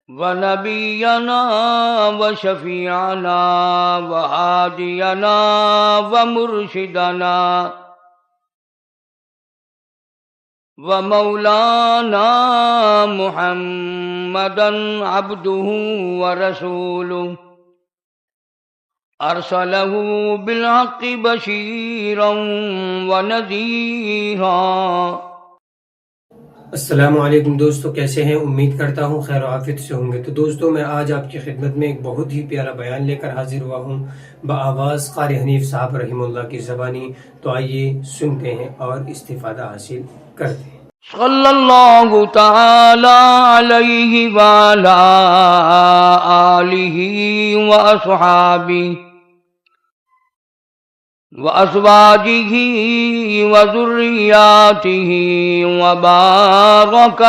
ونبينا وشفيعنا وهادينا ومرشدنا ومولانا محمدا عبده ورسوله أرسله بالحق بشيرا ونذيرا۔ السلام علیکم دوستو، کیسے ہیں؟ امید کرتا ہوں خیر و عافیت سے ہوں گے۔ تو دوستو، میں آج آپ کی خدمت میں ایک بہت ہی پیارا بیان لے کر حاضر ہوا ہوں بآواز قاری حنیف صاحب رحمہ اللہ کی زبانی۔ تو آئیے سنتے ہیں اور استفادہ حاصل کرتے ہیں۔ صلی اللہ تعالی علیہ وعلی آلہ واصحابہ وازواجہ وذریاتہ وبارک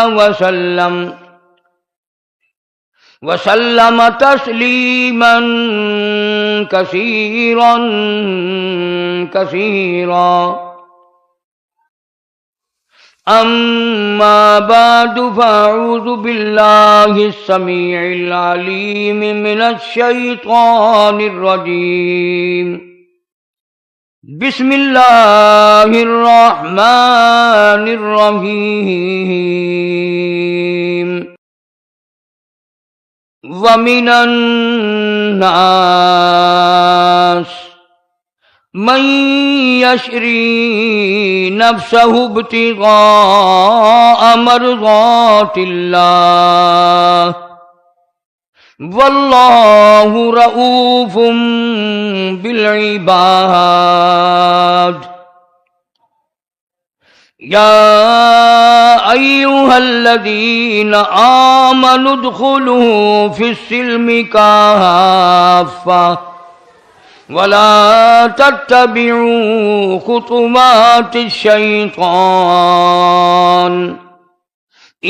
وسلم تسلیما کثیرا کثیرا۔ اما بعد فاعوذ باللہ السمیع العلیم من الشیطان الرجیم۔ بسم اللہ الرحمن الرحیم۔ ومن الناس من یشری نفسه ابتغاء مرضات اللہ واللہ رؤوف بالعباد۔ یا ایہا الذین آمنوا ادخلوا فی السلم کافۃ ولا تتبعوا خطوات الشیطان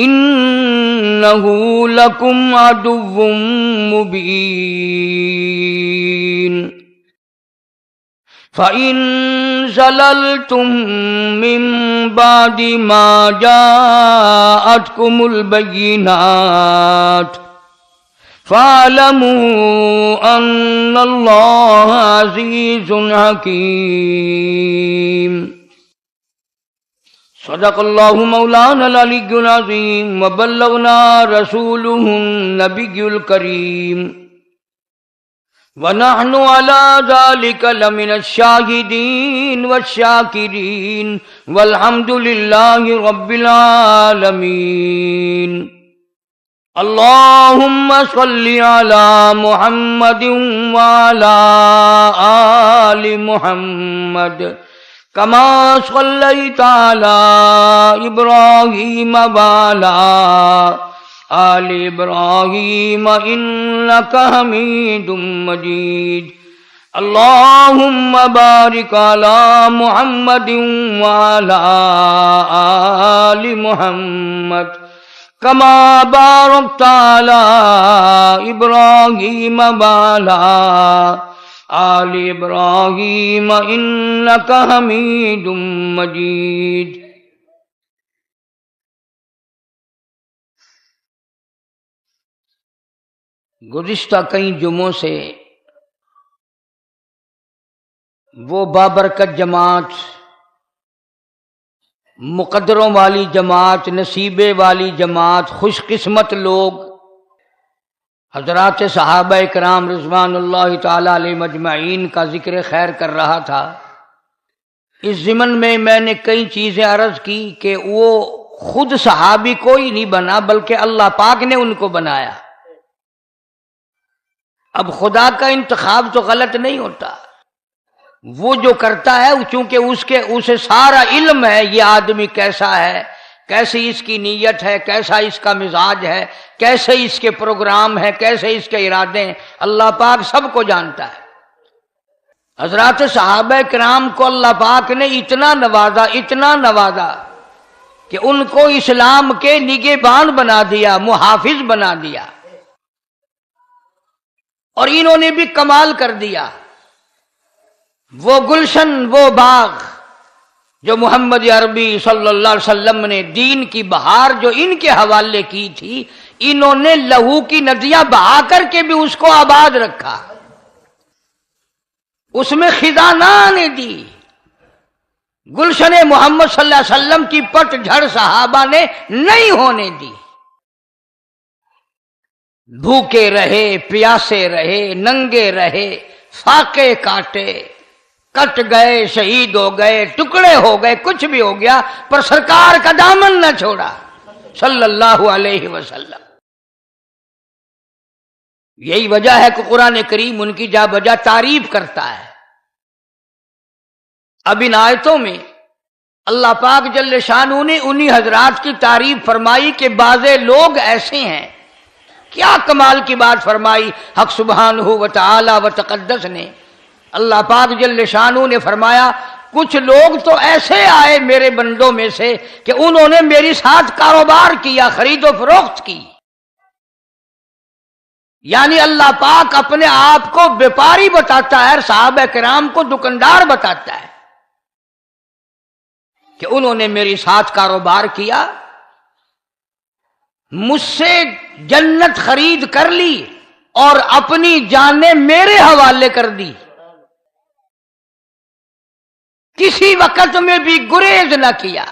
انہ لکم عدو مبین۔ فَإِن زَلَلْتُم مِّن بَعْدِ مَا جَاءَتْكُمُ الْبَيِّنَاتُ فَاعْلَمُوا أَنَّ اللَّهَ عَزِيزٌ حَكِيمٌ۔ صدق اللہ مولانا العلی العظیم وبلغنا رسولہ النبی الکریم ونحن على ذلك لمن الشاہدین والشاکرین والحمد للہ رب العالمین۔ اللہم صل علی محمد وعلی آل محمد کما صلیت علی ابراہیم وعلی آل ابراہیم انک حمید مجید۔ اللہم بارک علی محمد وعلی آل محمد کما بارکت علی ابراہیم وعلی آل ابراہیم انک حمید مجید۔ گزشتہ کئی جمعوں سے وہ بابرکت جماعت، مقدروں والی جماعت، نصیبے والی جماعت، خوش قسمت لوگ حضرات صحابہ کرام رضوان اللہ تعالی علیہ مجمعین کا ذکر خیر کر رہا تھا۔ اس ضمن میں نے کئی چیزیں عرض کی کہ وہ خود صحابی کوئی نہیں بنا بلکہ اللہ پاک نے ان کو بنایا۔ اب خدا کا انتخاب تو غلط نہیں ہوتا، وہ جو کرتا ہے چونکہ اسے سارا علم ہے یہ آدمی کیسا ہے، کیسی اس کی نیت ہے، کیسا اس کا مزاج ہے، کیسے اس کے پروگرام ہیں، کیسے اس کے ارادے ہیں، اللہ پاک سب کو جانتا ہے۔ حضرات صحابہ کرام کو اللہ پاک نے اتنا نوازا کہ ان کو اسلام کے نگہبان بنا دیا، محافظ بنا دیا، اور انہوں نے بھی کمال کر دیا۔ وہ گلشن، وہ باغ جو محمد عربی صلی اللہ علیہ وسلم نے دین کی بہار جو ان کے حوالے کی تھی، انہوں نے لہو کی ندیاں بہا کر کے بھی اس کو آباد رکھا، اس میں خزانہ نے دی۔ گلشن محمد صلی اللہ علیہ وسلم کی پٹ جھڑ صحابہ نے نہیں ہونے دی۔ بھوکے رہے، پیاسے رہے، ننگے رہے، فاقے کاٹے، کٹ گئے، شہید ہو گئے، ٹکڑے ہو گئے، کچھ بھی ہو گیا، پر سرکار کا دامن نہ چھوڑا صلی اللہ علیہ وسلم۔ یہی وجہ ہے کہ قرآن کریم ان کی جا بجا تعریف کرتا ہے۔ اب ان آیتوں میں اللہ پاک جل شانہ نے انہی حضرات کی تعریف فرمائی کہ بعضے لوگ ایسے ہیں۔ کیا کمال کی بات فرمائی حق سبحانہ و تعالی و تقدس نے۔ اللہ پاک جل شانہ نے فرمایا کچھ لوگ تو ایسے آئے میرے بندوں میں سے کہ انہوں نے میری ساتھ کاروبار کیا، خرید و فروخت کی۔ یعنی اللہ پاک اپنے آپ کو بیپاری بتاتا ہے، صحابہ کرام کو دکاندار بتاتا ہے کہ انہوں نے میری ساتھ کاروبار کیا، مجھ سے جنت خرید کر لی اور اپنی جانیں میرے حوالے کر دی، کسی وقت میں بھی گریز نہ کیا۔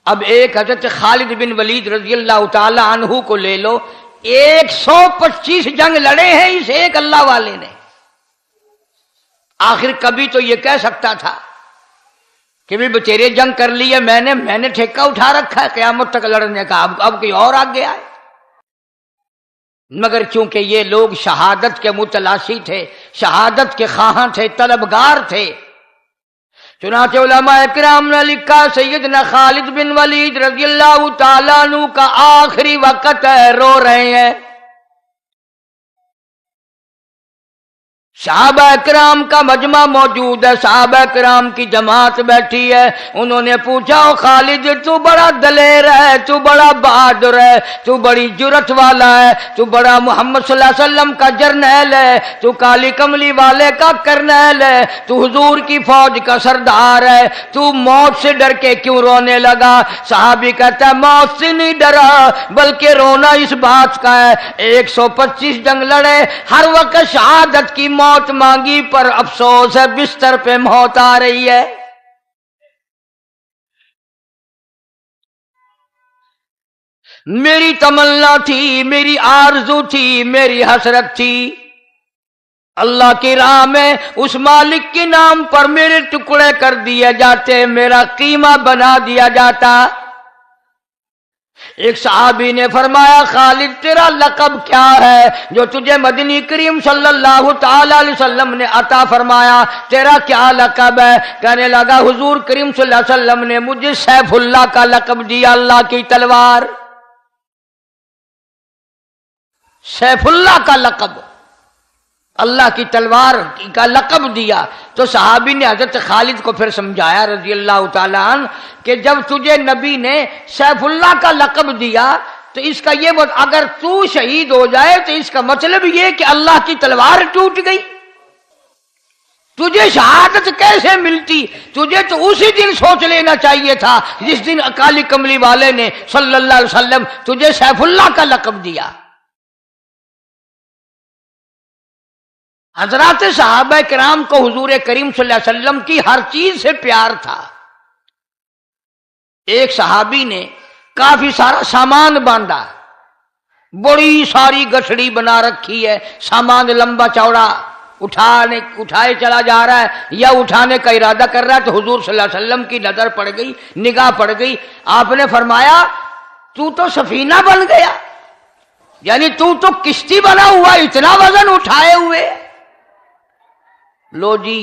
اب ایک حضرت خالد بن ولید رضی اللہ تعالی عنہ کو لے لو، 125 جنگ لڑے ہیں اس ایک اللہ والے نے۔ آخر کبھی تو یہ کہہ سکتا تھا کہ بھی بچیرے جنگ کر لی ہے میں نے ٹھیکہ اٹھا رکھا ہے قیامت تک لڑنے کا، اب کوئی اور آگے آئے۔ مگر چونکہ یہ لوگ شہادت کے متلاشی تھے، شہادت کے خواہاں تھے، طلبگار تھے، چنانچہ علماء کرام نے لکھا سیدنا خالد بن ولید رضی اللہ تعالیٰ عنہ کا آخری وقت ہے، رو رہے ہیں۔ صحابہ کرام کا مجمع موجود ہے، صحابہ کرام کی جماعت بیٹھی ہے۔ انہوں نے پوچھا او خالد تو بڑا دلیر ہے، تو بڑا بہادر ہے، تو بڑی جرت والا ہے، تو بڑا محمد صلی اللہ علیہ وسلم کا جرنیل ہے، تو کالی کملی والے کا کرنیل ہے، تو حضور کی فوج کا سردار ہے، تو موت سے ڈر کے کیوں رونے لگا؟ صحابی کہتا ہے موت سے نہیں ڈرا بلکہ رونا اس بات کا ہے 125 جنگ لڑے، ہر وقت شہادت کی موت مانگی، پر افسوس ہے بستر پہ موت آ رہی ہے۔ میری تمنا تھی، میری آرزو تھی، میری حسرت تھی، اللہ کی راہ میں اس مالک کے نام پر میرے ٹکڑے کر دیے جاتے، میرا قیمہ بنا دیا جاتا۔ ایک صحابی نے فرمایا خالد تیرا لقب کیا ہے جو تجھے مدنی کریم صلی اللہ تعالی علیہ وسلم نے عطا فرمایا؟ تیرا کیا لقب ہے؟ کہنے لگا حضور کریم صلی اللہ علیہ وسلم نے مجھے سیف اللہ کا لقب دیا، اللہ کی تلوار، سیف اللہ کا لقب، اللہ کی تلوار کا لقب دیا۔ تو صحابی نے حضرت خالد کو پھر سمجھایا رضی اللہ تعالیٰ عنہ کہ جب تجھے نبی نے سیف اللہ کا لقب دیا تو اس کا یہ بات اگر تو شہید ہو جائے تو اس کا مطلب یہ کہ اللہ کی تلوار ٹوٹ گئی، تجھے شہادت کیسے ملتی؟ تجھے تو اسی دن سوچ لینا چاہیے تھا جس دن کالی کملی والے نے صلی اللہ علیہ وسلم تجھے سیف اللہ کا لقب دیا۔ حضرات صحابہ کرام کو حضور کریم صلی اللہ علیہ وسلم کی ہر چیز سے پیار تھا۔ ایک صحابی نے کافی سارا سامان باندھا، بڑی ساری گٹھڑی بنا رکھی ہے، سامان لمبا چوڑا اٹھائے چلا جا رہا ہے یا اٹھانے کا ارادہ کر رہا ہے، تو حضور صلی اللہ علیہ وسلم کی نظر پڑ گئی، نگاہ پڑ گئی۔ آپ نے فرمایا تو سفینہ بن گیا، یعنی تو کشتی بنا ہوا، اتنا وزن اٹھائے ہوئے۔ لو جی،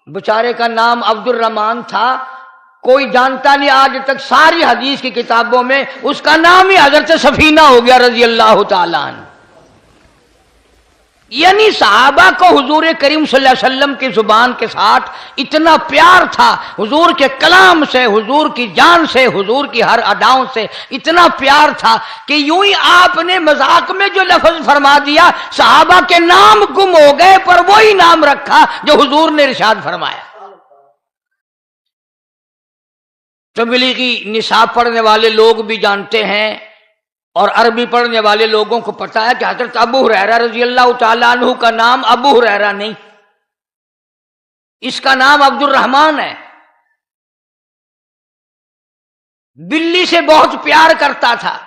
بیچارے کا نام عبد الرحمن تھا، کوئی جانتا نہیں آج تک، ساری حدیث کی کتابوں میں اس کا نام ہی حضرت سفینہ ہو گیا رضی اللہ تعالیٰ عنہ۔ یعنی صحابہ کو حضور کریم صلی اللہ علیہ وسلم کی زبان کے ساتھ اتنا پیار تھا، حضور کے کلام سے، حضور کی جان سے، حضور کی ہر اداؤں سے اتنا پیار تھا کہ یوں ہی آپ نے مذاق میں جو لفظ فرما دیا صحابہ کے نام گم ہو گئے پر وہی نام رکھا جو حضور نے ارشاد فرمایا۔ تبلیغی نصاب پڑھنے والے لوگ بھی جانتے ہیں اور عربی پڑھنے والے لوگوں کو پتا ہے کہ حضرت ابو ہریرہ رضی اللہ تعالیٰ عنہ کا نام ابو ہریرہ نہیں، اس کا نام عبد الرحمن ہے۔ بلی سے بہت پیار کرتا تھا،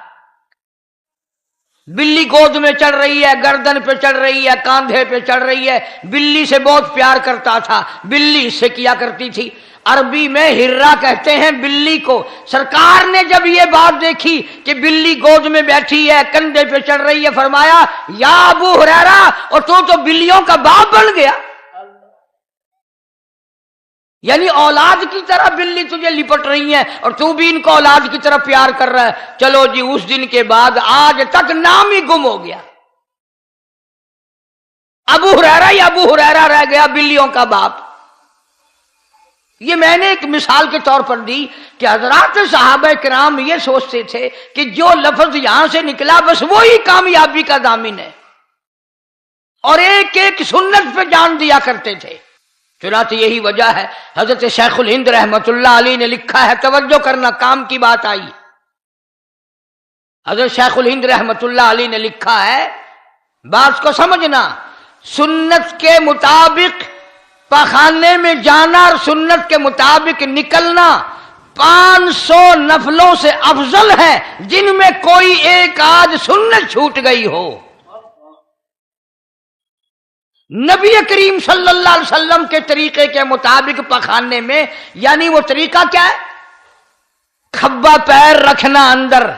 بلی گود میں چڑھ رہی ہے، گردن پہ چڑھ رہی ہے، کاندھے پہ چڑھ رہی ہے، بلی سے بہت پیار کرتا تھا، بلی اس سے کیا کرتی تھی۔ عربی میں ہرہ کہتے ہیں بلی کو۔ سرکار نے جب یہ بات دیکھی کہ بلی گود میں بیٹھی ہے، کندھے پہ چڑھ رہی ہے، فرمایا یا ابو ہریرہ، اور تو بلیوں کا باپ بن گیا، یعنی اولاد کی طرح بلی تجھے لپٹ رہی ہیں اور تو بھی ان کو اولاد کی طرح پیار کر رہا ہے۔ چلو جی، اس دن کے بعد آج تک نام ہی گم ہو گیا، ابو ہریرہ ہی ابو ہریرہ رہ گیا، بلیوں کا باپ۔ یہ میں نے ایک مثال کے طور پر دی کہ حضرات صحابہ کرام یہ سوچتے تھے کہ جو لفظ یہاں سے نکلا بس وہی کامیابی کا ضامن ہے، اور ایک ایک سنت پہ جان دیا کرتے تھے۔ چنانچہ یہی وجہ ہے حضرت شیخ الہند رحمت اللہ علیہ نے لکھا ہے، توجہ کرنا، کام کی بات آئی، حضرت شیخ الہند رحمت اللہ علیہ نے لکھا ہے، بات کو سمجھنا، سنت کے مطابق پخانے میں جانا اور سنت کے مطابق نکلنا 500 نفلوں سے افضل ہے جن میں کوئی ایک آدھ سنت چھوٹ گئی ہو۔ نبی کریم صلی اللہ علیہ وسلم کے طریقے کے مطابق پخانے میں، یعنی وہ طریقہ کیا ہے؟ کھبا پیر رکھنا اندر،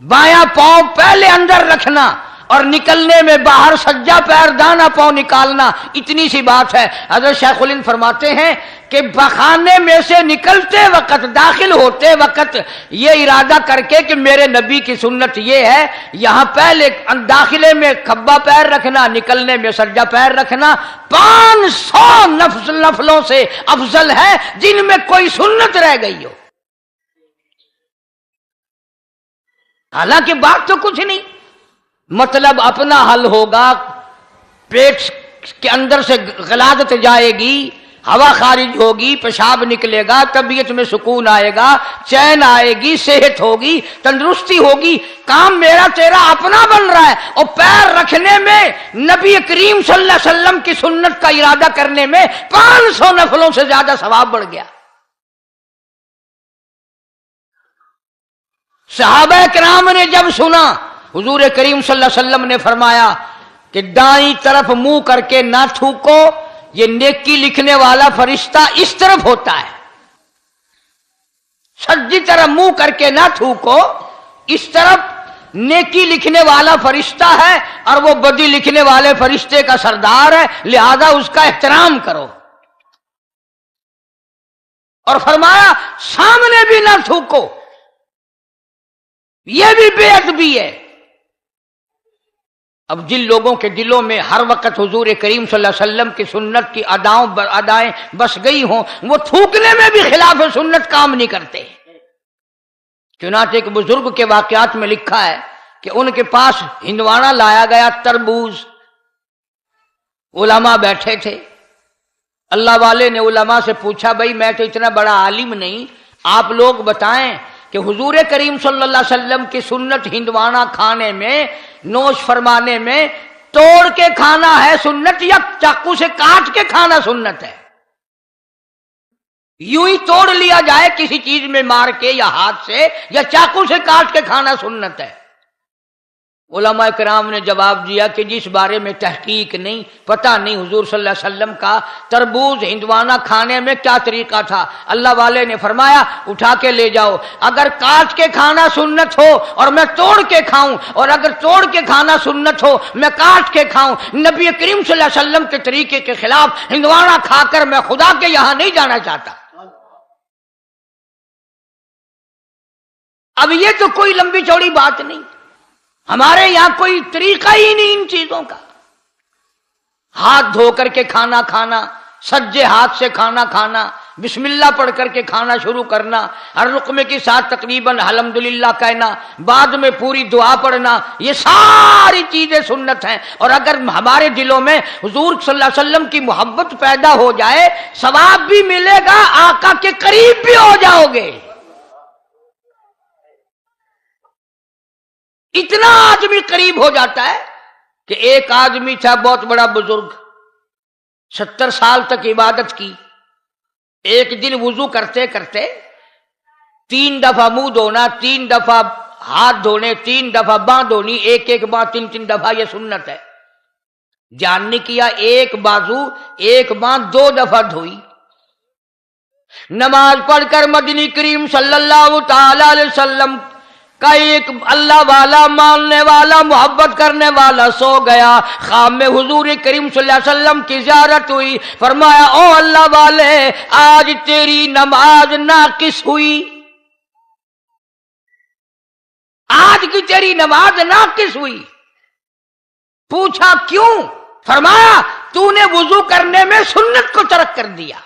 بایاں پاؤں پہلے اندر رکھنا، اور نکلنے میں باہر سجا پیر دانا پاؤں نکالنا، اتنی سی بات ہے۔ حضرت شیخ الہند فرماتے ہیں کہ پخانے میں سے نکلتے وقت، داخل ہوتے وقت یہ ارادہ کر کے کہ میرے نبی کی سنت یہ ہے، یہاں پہلے داخلے میں کھبا پیر رکھنا، نکلنے میں سجا پیر رکھنا 500 نفلوں سے افضل ہے جن میں کوئی سنت رہ گئی ہو۔ حالانکہ بات تو کچھ نہیں، مطلب اپنا حل ہوگا، پیٹ کے اندر سے غلاظت جائے گی، ہوا خارج ہوگی، پیشاب نکلے گا، طبیعت میں سکون آئے گا، چین آئے گی، صحت ہوگی، تندرستی ہوگی، کام میرا تیرا اپنا بن رہا ہے۔ اور پیر رکھنے میں نبی کریم صلی اللہ علیہ وسلم کی سنت کا ارادہ کرنے میں 500 نفلوں سے زیادہ ثواب بڑھ گیا۔ صحابہ کرام نے جب سنا، حضور کریم صلی اللہ علیہ وسلم نے فرمایا کہ دائیں طرف منہ کر کے نہ تھوکو، یہ نیکی لکھنے والا فرشتہ اس طرف ہوتا ہے، سجی طرف منہ کر کے نہ تھوکو، اس طرف نیکی لکھنے والا فرشتہ ہے اور وہ بدی لکھنے والے فرشتے کا سردار ہے، لہذا اس کا احترام کرو۔ اور فرمایا سامنے بھی نہ تھوکو، یہ بھی بے ادبی ہے۔ اب جن لوگوں کے دلوں میں ہر وقت حضور کریم صلی اللہ علیہ وسلم کی سنت کی ادائیں بس گئی ہوں، وہ تھوکنے میں بھی خلاف سنت کام نہیں کرتے۔ چنانچہ ایک بزرگ کے واقعات میں لکھا ہے کہ ان کے پاس ہندوانا لایا گیا، تربوز، علماء بیٹھے تھے، اللہ والے نے علماء سے پوچھا، بھائی میں تو اتنا بڑا عالم نہیں، آپ لوگ بتائیں کہ حضور کریم صلی اللہ علیہ وسلم کی سنت ہندوانا کھانے میں، نوش فرمانے میں توڑ کے کھانا ہے سنت یا چاقو سے کاٹ کے کھانا سنت ہے؟ یوں ہی توڑ لیا جائے کسی چیز میں مار کے یا ہاتھ سے، یا چاقو سے کاٹ کے کھانا سنت ہے؟ علماء کرام نے جواب دیا کہ جس بارے میں تحقیق نہیں، پتہ نہیں حضور صلی اللہ علیہ وسلم کا تربوز ہندوانا کھانے میں کیا طریقہ تھا۔ اللہ والے نے فرمایا اٹھا کے لے جاؤ، اگر کاٹ کے کھانا سنت ہو اور میں توڑ کے کھاؤں، اور اگر توڑ کے کھانا سنت ہو میں کاٹ کے کھاؤں، نبی کریم صلی اللہ علیہ وسلم کے طریقے کے خلاف ہندوانا کھا کر میں خدا کے یہاں نہیں جانا چاہتا۔ اب یہ تو کوئی لمبی چوڑی بات نہیں، ہمارے یہاں کوئی طریقہ ہی نہیں ان چیزوں کا۔ ہاتھ دھو کر کے کھانا کھانا، سجے ہاتھ سے کھانا کھانا، بسم اللہ پڑھ کر کے کھانا شروع کرنا، ہر لقمے کے ساتھ تقریباً الحمدللہ کہنا، بعد میں پوری دعا پڑھنا، یہ ساری چیزیں سنت ہیں۔ اور اگر ہمارے دلوں میں حضور صلی اللہ علیہ وسلم کی محبت پیدا ہو جائے، ثواب بھی ملے گا، آقا کے قریب بھی ہو جاؤ گے۔ इतना आदमी करीब हो जाता है कि एक आदमी था बहुत बड़ा बुजुर्ग, 70 साल तक इबादत की। एक दिन वुजू करते करते 3 दफा मुंह धोना, 3 दफा हाथ धोने, 3 दफा बांह धोनी, एक एक बांह 3-3 दफा, यह सुन्नत है। ध्यान नहीं किया, एक बाजू एक बांह 2 दफा धोई। नमाज पढ़कर मदनी करीम सल्लल्लाहु ताला अलैहि वसल्लम का एक अल्लाह वाला, मानने वाला, मोहब्बत करने वाला सो गया। ख्वाब में हुजूर करीम सल्लल्लाहु अलैहि वसल्लम की ज़ियारत हुई। फरमाया, ओ अल्लाह वाले, आज तेरी नमाज नाकिस हुई, आज की तेरी नमाज नाकिस हुई। पूछा क्यों? फरमाया, तूने वुजू करने में सुन्नत को तर्क कर दिया।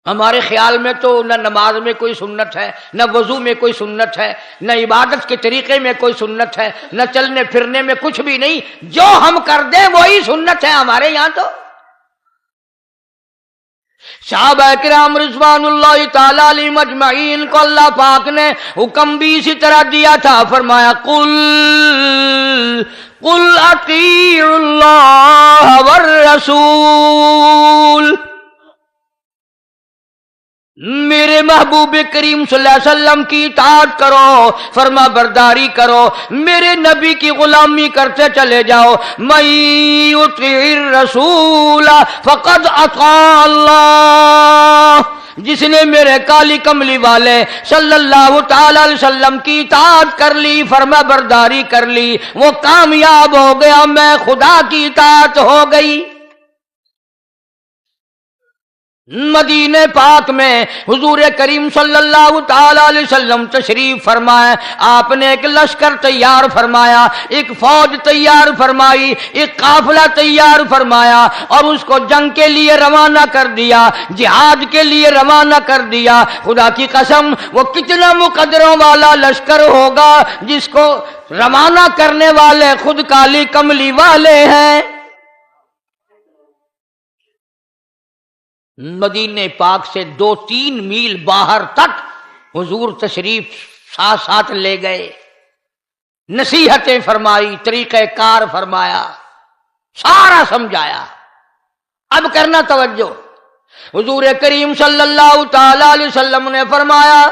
हमारे ख्याल में तो न नमाज में कोई सुन्नत है, न वजू में कोई सुन्नत है, न इबादत के तरीके में कोई सुन्नत है, न चलने फिरने में कुछ भी नहीं। जो हम कर दें वही सुन्नत है हमारे यहां। तो सहाबा किराम रिज़वानुल्लाहि ताला अलैहिम अजमईन को अल्लाह पाक ने हुक्म भी इसी तरह दिया था। फरमाया, कुल अतीउल्लाह वर रसूल, मेरे महबूब करीम सल्लल्लाहु अलैहि वसल्लम की इताअत करो, फरमा बरदारी करो, मेरे नबी की गुलामी करते चले जाओ। मई युतीर रसूल फकद अता अल्लाह, जिसने मेरे काली कमली वाले सल्लल्लाहु ताला अलैहि वसल्लम की इताअत कर ली, फरमा बरदारी कर ली, वो कामयाब हो गया, मैं खुदा की इताअत हो गई। मदीने पाक में हुजूर करीम सल्लल्लाहु ताला अलैहि वसल्लम तशरीफ फरमाए। आपने एक लश्कर तैयार फरमाया, एक फौज तैयार फरमाई, एक काफिला तैयार फरमाया और उसको जंग के लिए रवाना कर दिया, जिहाद के लिए रवाना कर दिया। खुदा की कसम, वो कितना मुकद्दरों वाला लश्कर होगा जिसको रवाना करने वाले खुद काली कमली वाले हैं। मदीने पाक से 2-3 मील बाहर तक हुजूर तशरीफ साथ साथ ले गए, नसीहतें फरमाई, तरीक़े कार फरमाया, सारा समझाया। अब करना तवज्जो। हुजूर करीम सल्लल्लाहु ताला अलैहि वसल्लम ने फरमाया,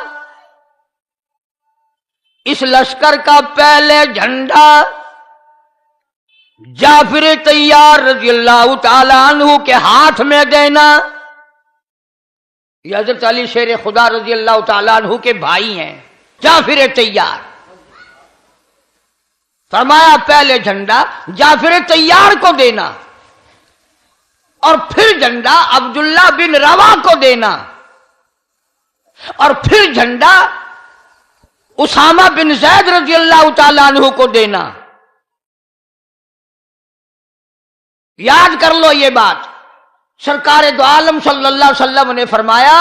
इस लश्कर का पहले झंडा जाफिर तैयार रज़ियल्लाहु ताला अन्हु के हाथ में देना। ये हज़रत अली शेर खुदा रज़ियल्लाहु ताला अन्हु के भाई हैं, जाफिर तैयार। फरमाया, पहले झंडा जाफिर तैयार को देना और फिर झंडा अब्दुल्ला बिन रवा को देना और फिर झंडा उसामा बिन ज़ैद रज़ियल्लाहु ताला अन्हु को देना। याद कर लो ये बात। सरकार दो आलम सल्लल्लाहु अलैहि वसल्लम ने फरमाया,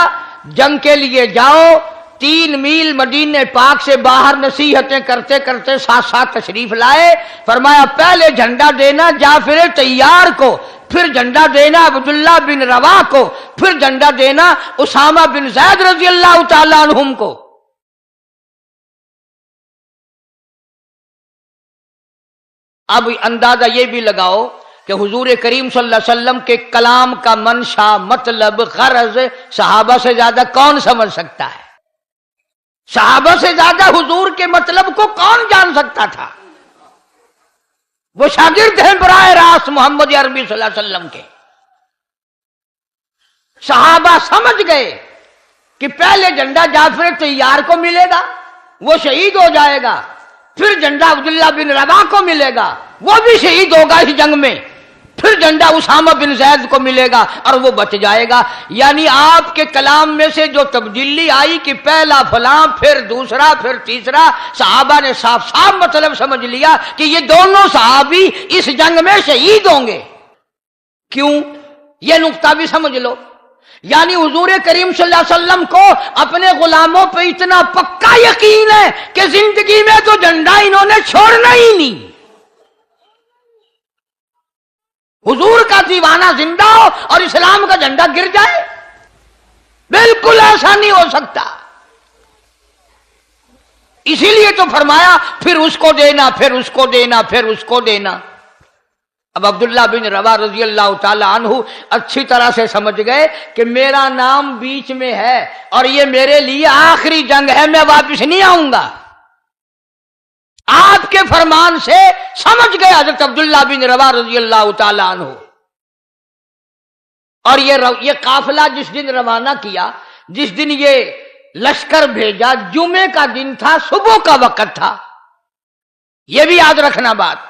जंग के लिए जाओ, 3 मील मदीने पाक से बाहर नसीहतें करते करते साथ साथ तशरीफ लाए। फरमाया, पहले झंडा देना जाफिर तैयार को, फिर झंडा देना अब्दुल्ला बिन रवा को, फिर झंडा देना उसामा बिन ज़ैद रज़ियल्लाहु ताला अन्हुम को। अब अंदाजा ये भी लगाओ कि हुजूर करीम सल्लल्लाहु अलैहि वसल्लम के कलाम का मंशा, मतलब, गरज सहाबा से ज्यादा कौन समझ सकता है? सहाबा से ज्यादा हुजूर के मतलब को कौन जान सकता था? वो शागिर्द हैं बराए रास्त मोहम्मद अरबी सल्लल्लाहु अलैहि वसल्लम के। सहाबा समझ गए कि पहले झंडा जाफिर तैयार को मिलेगा, वो शहीद हो जाएगा, फिर झंडा अब्दुल्ला बिन रवा को मिलेगा, वो भी शहीद होगा इस जंग में, फिर झंडा उसामा बिन ज़ैद को मिलेगा और वो बच जाएगा। यानी आपके कलाम में से जो तब्दीली आई कि पहला फलां, फिर दूसरा, फिर तीसरा, सहाबा ने साफ साफ मतलब समझ लिया कि ये दोनों सहाबी इस जंग में शहीद होंगे। क्यों? ये नुक्ता भी समझ लो। यानी हुजूर करीम सल्लल्लाहु अलैहि वसल्लम को अपने गुलामों पे इतना पक्का यकीन है कि जिंदगी में तो झंडा इन्होंने छोड़ना ही नहीं। हुजूर का दीवाना जिंदा हो और इस्लाम का झंडा गिर जाए, बिल्कुल ऐसा नहीं हो सकता। इसीलिए तो फरमाया फिर उसको देना, फिर उसको देना, फिर उसको देना। अब अब्दुल्ला बिन रवा रजी अल्लाह ताला अन्हु अच्छी तरह से समझ गए कि मेरा नाम बीच में है और ये मेरे लिए आखिरी जंग है, मैं वापस नहीं आऊंगा। आपके फरमान से समझ गए हजरत अब्दुल्ला बिन रवा रजी अल्लाह ताला अन्हु। और ये काफिला जिस दिन रवाना किया, जिस दिन ये लश्कर भेजा, जुमे का दिन था, सुबह का वक्त था। यह भी याद रखना बात,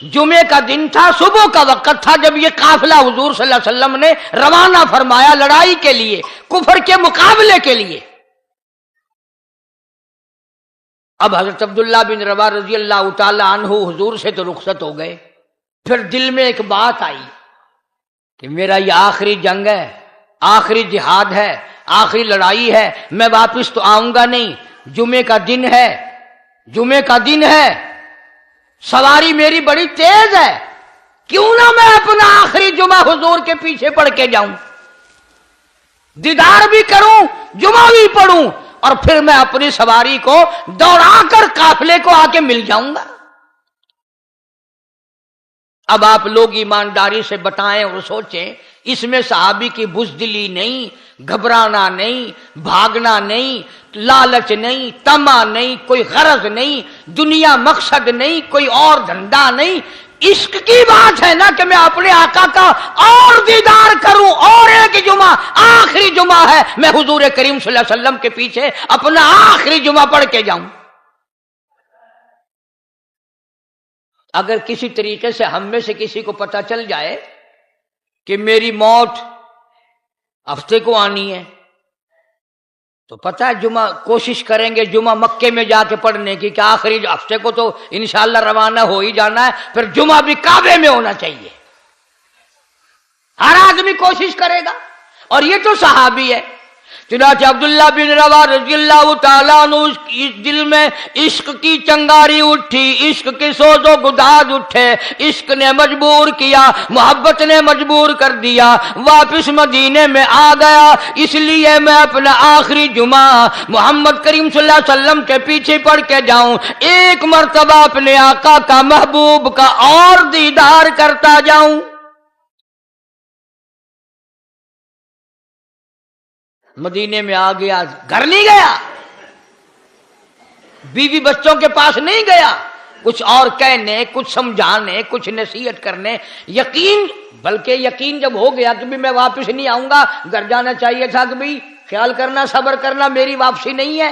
जुमे का दिन था, सुबह का वक्त था जब ये काफिला हुजूर सल्लल्लाहु अलैहि वसल्लम ने रवाना फरमाया लड़ाई के लिए, कुफर के मुकाबले के लिए। अब हजरत अब्दुल्ला बिन रवा रजी अल्लाह ताला अन्हु हुजूर से तो रुखसत हो गए। फिर दिल में एक बात आई कि मेरा ये आखिरी जंग है, आखिरी जिहाद है, आखिरी लड़ाई है, मैं वापिस तो आऊंगा नहीं। जुमे का दिन है, जुमे का दिन है, सवारी मेरी बड़ी तेज है, क्यों ना मैं अपना आखिरी जुमा हुजूर के पीछे पढ़ के जाऊं, दीदार भी करूं, जुमा भी पढ़ूं, और फिर मैं अपनी सवारी को दौड़ाकर काफिले को आके मिल जाऊंगा। अब आप लोग ईमानदारी से बताएं और सोचें, इसमें सहाबी की बुज़दिली नहीं, घबराना नहीं, भागना नहीं, लालच नहीं, तमा नहीं, कोई गरज नहीं, दुनिया मकसद नहीं, कोई और धंधा नहीं, इश्क की बात है ना कि मैं अपने आका का और दीदार करूं, और एक जुमा आखिरी जुमा है, मैं हुजूर करीम सल्लल्लाहु अलैहि वसल्लम के पीछे अपना आखिरी जुमा पढ़ के जाऊं। अगर किसी तरीके से हम में से किसी को पता चल जाए कि मेरी मौत हफ्ते को आनी है, तो पता है जुमा कोशिश करेंगे जुमा मक्के में जाके पढ़ने की, कि आखिरी हफ्ते को तो इंशाअल्लाह रवाना हो ही जाना है, फिर जुमा भी काबे में होना चाहिए। हर आदमी कोशिश करेगा, और ये तो सहाबी है। चुनांचे अब्दुल्ला बिन रवा रज़ियल्लाहु ताला अन्हु इस दिल में इश्क की चंगारी उठी, इश्क के सोजो गुदाज उठे, इश्क ने मजबूर किया, मोहब्बत ने मजबूर कर दिया, वापिस मदीने में आ गया। इसलिए मैं अपना आखिरी जुमा मोहम्मद करीम सल्लल्लाहु अलैहि वसल्लम के पीछे पढ़ के जाऊं, एक मर्तबा अपने आका का, महबूब का और दीदार करता जाऊं। मदीने में आ गया, घर नहीं गया, बीवी बच्चों के पास नहीं गया, कुछ और कहने, कुछ समझाने, कुछ नसीहत करने, यकीन, बल्कि यकीन जब हो गया कि भी मैं वापस नहीं आऊंगा, घर जाना चाहिए था कि भाई ख्याल करना, सब्र करना, मेरी वापसी नहीं है।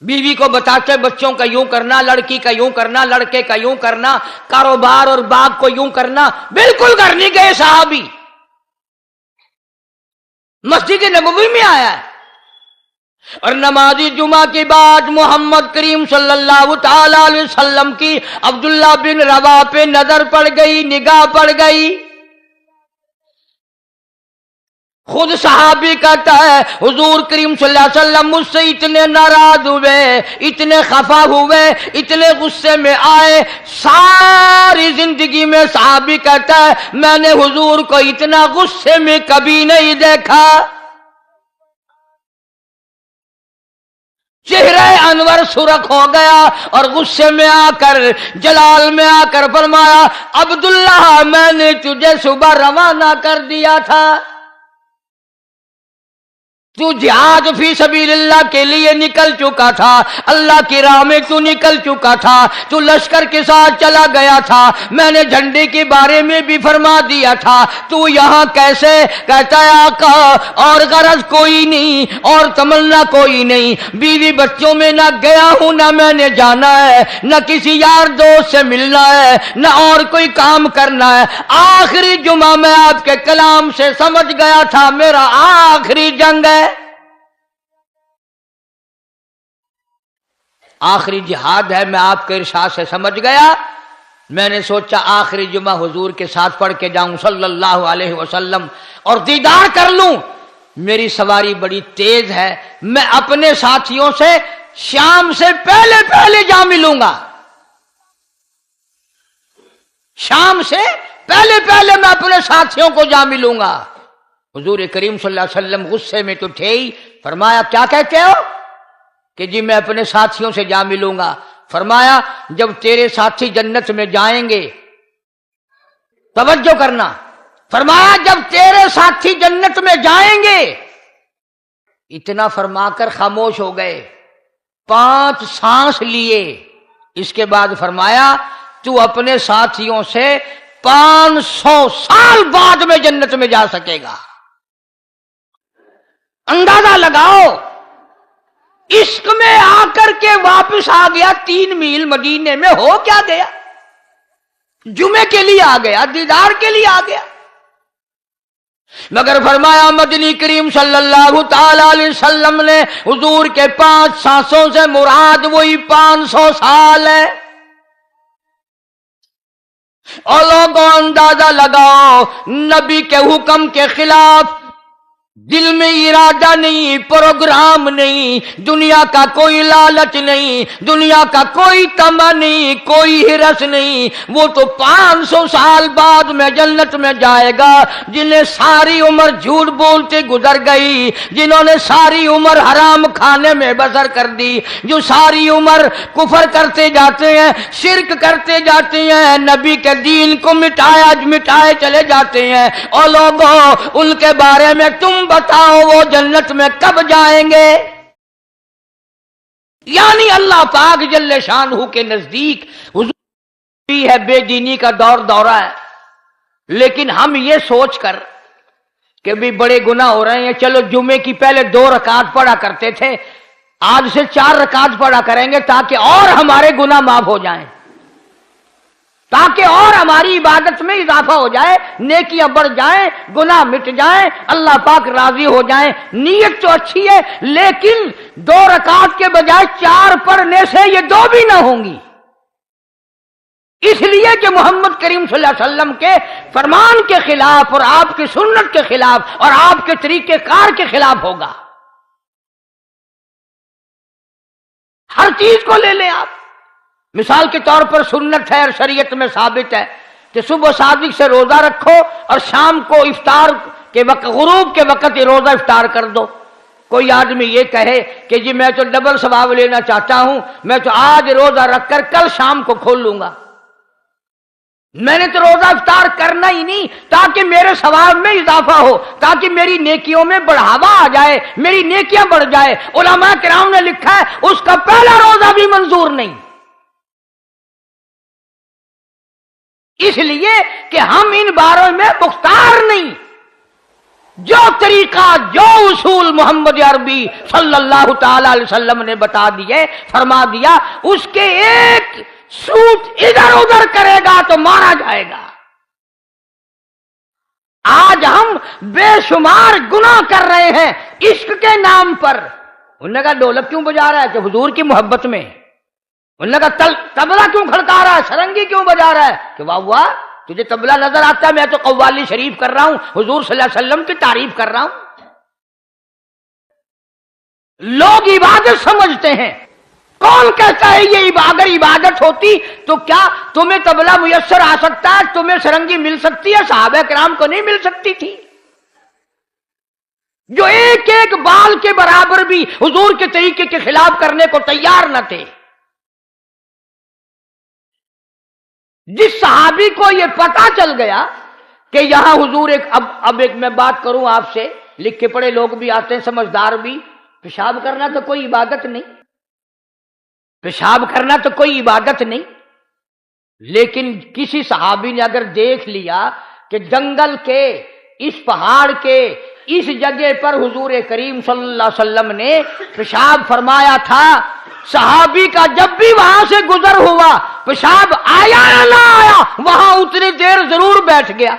बीवी को बताते बच्चों का यूं करना, लड़की का यूं करना, लड़के का यूं करना, कारोबार और बाग को यूं करना, बिल्कुल घर नहीं गए साहबी। मस्जिद नबवी में आया है, और नमाजी जुमा के बाद मोहम्मद करीम सल्लल्लाहु ताला अलैहि वसल्लम की अब्दुल्ला बिन रवा पे नजर पड़ गई, निगाह पड़ गई। खुद सहाबी कहता है हुजूर करीम सल्लल्लाहु अलैहि वसल्लम मुझसे इतने नाराज हुए, इतने खफा हुए, इतने गुस्से में आए, सारी जिंदगी में सहाबी कहता है मैंने हुजूर को इतना गुस्से में कभी नहीं देखा। चेहरे अनवर सुरख हो गया और गुस्से में आकर, जलाल में आकर फरमाया, अब्दुल्लाह मैंने तुझे सुबह रवाना कर दिया था, तू जिहाद फी सबीलिल्लाह के लिए निकल चुका था, अल्लाह की राह में तू निकल चुका था, तू लश्कर के साथ चला गया था, मैंने झंडे के बारे में भी फरमा दिया था, तू यहाँ कैसे? कहता है आका और गरज कोई नहीं और तमन्ना कोई नहीं, बीवी बच्चों में ना गया हूं, ना मैंने जाना है, न किसी यार दोस्त से मिलना है, न और कोई काम करना है। आखिरी जुमा में आपके कलाम से समझ गया था मेरा आखिरी जंग है, आखिरी जिहाद है, मैं आपके इरशाद से समझ गया। मैंने सोचा आखिरी जुमा हुजूर के साथ पढ़ के जाऊं सल्लल्लाहु अलैहि वसल्लम और दीदार कर लूं। मेरी सवारी बड़ी तेज है, मैं अपने साथियों से शाम से पहले पहले जा मिलूंगा, शाम से पहले पहले मैं अपने साथियों को जा मिलूंगा। हुजूर करीम सल्लल्लाहु अलैहि वसल्लम गुस्से में तो थे ही, फरमाया क्या कहते हो کہ جی میں اپنے ساتھیوں سے جا ملوں گا. فرمایا جب تیرے ساتھی جنت میں جائیں گے، توجہ کرنا، فرمایا جب تیرے ساتھی جنت میں جائیں گے، اتنا فرما کر خاموش ہو گئے، 5 سانس لیے. اس کے بعد فرمایا تو اپنے ساتھیوں سے 500 سال بعد میں جنت میں جا سکے گا. اندازہ لگاؤ، عشق میں آ کر کے واپس آ گیا 3 میل مدینے میں، ہو کیا گیا؟ جمعے کے لیے آ گیا، دیدار کے لیے آ گیا. مگر فرمایا مدنی کریم صلی اللہ تعالی علیہ وسلم نے حضور کے 5 سانسوں سے مراد وہی 500 سال ہے. اور لوگوں اندازہ لگاؤ، نبی کے حکم کے خلاف دل میں ارادہ نہیں، پروگرام نہیں، دنیا کا کوئی لالچ نہیں، دنیا کا کوئی طمع نہیں، کوئی ہرس نہیں. وہ تو 500 سال بعد میں جنت میں جائے گا جنہیں ساری عمر جھوٹ بولتے گزر گئی، جنہوں نے ساری عمر حرام کھانے میں بسر کر دی، جو ساری عمر کفر کرتے جاتے ہیں، شرک کرتے جاتے ہیں، نبی کے دین کو مٹائے چلے جاتے ہیں. اور لوگوں ان کے بارے میں تم بتاؤ وہ جنت میں کب جائیں گے؟ یعنی اللہ پاک جل شانہ کے نزدیک حضور ہے بے دینی کا دورہ ہے. لیکن ہم یہ سوچ کر کہ بھی بڑے گناہ ہو رہے ہیں، چلو جمعے کی پہلے 2 رکعت پڑھا کرتے تھے، آج سے 4 رکعت پڑھا کریں گے تاکہ اور ہمارے گناہ معاف ہو جائیں، تاکہ اور ہماری عبادت میں اضافہ ہو جائے، نیکیاں بڑھ جائیں، گناہ مٹ جائیں، اللہ پاک راضی ہو جائیں. نیت تو اچھی ہے، لیکن 2 رکعت کے بجائے 4 پڑھنے سے یہ 2 بھی نہ ہوں گی. اس لیے کہ محمد کریم صلی اللہ علیہ وسلم کے فرمان کے خلاف اور آپ کی سنت کے خلاف اور آپ کے طریقہ کار کے خلاف ہوگا. ہر چیز کو لے لیں آپ. مثال کے طور پر سنت ہے اور شریعت میں ثابت ہے کہ صبح صادق سے روزہ رکھو اور شام کو افطار کے وقت، غروب کے وقت یہ روزہ افطار کر دو. کوئی آدمی یہ کہے کہ جی میں تو ڈبل ثواب لینا چاہتا ہوں، میں تو آج روزہ رکھ کر کل شام کو کھول لوں گا، میں نے تو روزہ افطار کرنا ہی نہیں تاکہ میرے ثواب میں اضافہ ہو، تاکہ میری نیکیوں میں بڑھاوا آ جائے، میری نیکیاں بڑھ جائے. علماء کرام نے لکھا ہے اس کا پہلا روزہ بھی منظور نہیں، اس لیے کہ ہم ان باروں میں مختار نہیں. جو طریقہ، جو اصول محمد عربی صلی اللہ تعالی علیہ وسلم نے بتا دیے، فرما دیا، اس کے ایک سوٹ ادھر ادھر کرے گا تو مارا جائے گا. آج ہم بے شمار گناہ کر رہے ہیں عشق کے نام پر. انہوں نے کہا ڈھولک کیوں بجا رہا ہے؟ کہ حضور کی محبت میں. انہوں نے کہا طبلہ کیوں کھڑکا رہا ہے، سرنگی کیوں بجا رہا ہے؟ کہ واہ واہ تجھے طبلہ نظر آتا ہے، میں تو قوالی شریف کر رہا ہوں، حضور صلی اللہ علیہ وسلم کی تعریف کر رہا ہوں. لوگ عبادت سمجھتے ہیں. کون کہتا ہے یہ اگر عبادت ہوتی تو کیا تمہیں طبلہ میسر آ سکتا ہے، تمہیں سرنگی مل سکتی ہے؟ صحابہ کرام کو نہیں مل سکتی تھی، جو ایک ایک بال کے برابر بھی حضور کے طریقے کے خلاف کرنے کو تیار نہ تھے. جس صحابی کو یہ پتا چل گیا کہ یہاں حضور اب ایک میں بات کروں آپ سے، لکھے پڑھے لوگ بھی آتے ہیں، سمجھدار بھی، پیشاب کرنا تو کوئی عبادت نہیں، پیشاب کرنا تو کوئی عبادت نہیں. لیکن کسی صحابی نے اگر دیکھ لیا کہ جنگل کے اس پہاڑ کے اس جگہ پر حضور کریم صلی اللہ علیہ وسلم نے پیشاب فرمایا تھا، صحابی کا جب بھی وہاں سے گزر ہوا پیشاب آیا یا نہ آیا وہاں اتنی دیر ضرور بیٹھ گیا.